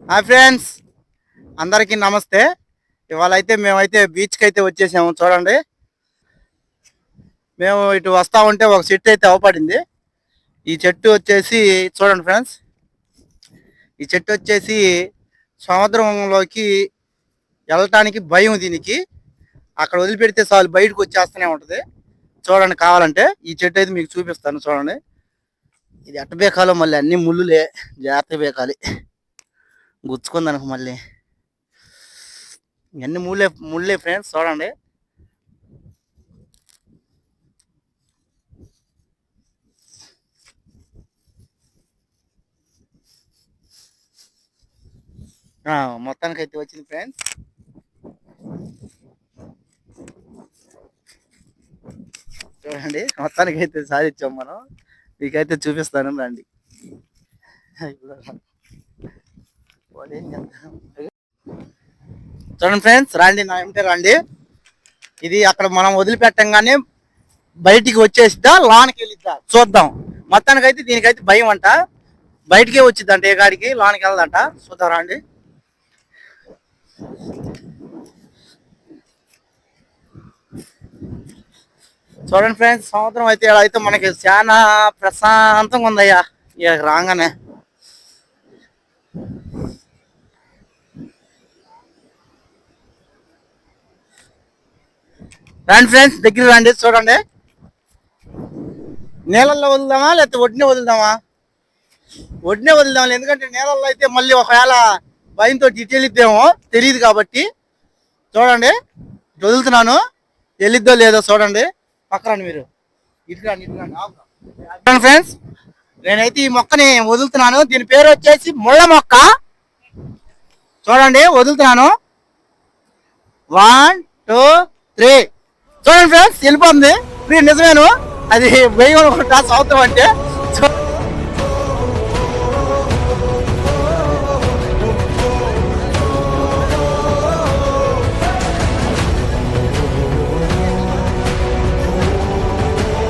Hi friends, అందరికీ నమస్తే. ఇవాళ అయితే మేమైతే బీచ్కి అయితే వచ్చేసాము. చూడండి, మేము ఇటు వస్తా ఉంటే ఒక చెట్టు అయితే అవపడింది. ఈ చెట్టు వచ్చేసి చూడండి ఫ్రెండ్స్, ఈ చెట్టు వచ్చేసి సముద్రంలోకి వెళ్ళటానికి భయం దీనికి. అక్కడ వదిలిపెడితే చాలు బయటకు వచ్చేస్తూనే ఉంటుంది. చూడండి, కావాలంటే ఈ చెట్టు అయితే మీకు చూపిస్తాను. చూడండి, ఇది ఎట్ట బేకాలో మళ్ళీ అన్ని ముళ్ళులే, జాగ్రత్త బేకాలి, గుచ్చుకుందనుకో మళ్ళీ. ఇవన్నీ ముళ్ళే ముళ్ళే ఫ్రెండ్స్. చూడండి, మొత్తానికి అయితే వచ్చింది ఫ్రెండ్స్. చూడండి, మొత్తానికి అయితే సాధించాం మనం. మీకైతే చూపిస్తాను, రండి. చూడండి ఫ్రెండ్స్, రండి, నా ఏమిటే రండి. ఇది అక్కడ మనం వదిలిపెట్టంగానే బయటికి వచ్చేసిద్దా, లోనికి వెళ్ళిద్దా చూద్దాం. మొత్తానికి అయితే దీనికైతే భయం అంట, బయటికే వచ్చిద్దంట, ఏ గాడికి లోనికి వెళ్ళదంట. చూద్దాం రండి. చూడండి ఫ్రెండ్స్, సముద్రం అయితే ఇలా అయితే మనకి చాలా ప్రశాంతంగా ఉందయ్యా ఇక రాగానే. రండి ఫ్రెండ్స్, దగ్గర రండి. చూడండి, నీళ్ళల్లో వదులుదామా లేకపోతే ఒడ్డునే వదులుదామా? ఒడ్డునే వదులుదాం, ఎందుకంటే నీళ్ళల్లో అయితే మళ్ళీ ఒకవేళ భయంతో ఇటు వెళ్ళిద్దేమో తెలియదు కాబట్టి. చూడండి, ఇటు వదులుతున్నాను, వెళ్ళిద్దో లేదో చూడండి. పక్కరండి మీరు, ఇటు రండి, ఇటు రండి. చూడండి ఫ్రెండ్స్, నేనైతే ఈ మొక్కని వదులుతున్నాను. దీని పేరు వచ్చేసి ముళ్ళ మొక్క. చూడండి, వదులుతున్నాను. 1 2 3. చూడండి ఫ్రెండ్స్, వెళ్ళిపోతుంది. నిజమేను, అది భయం అనుకుంటా సౌతం అంటే.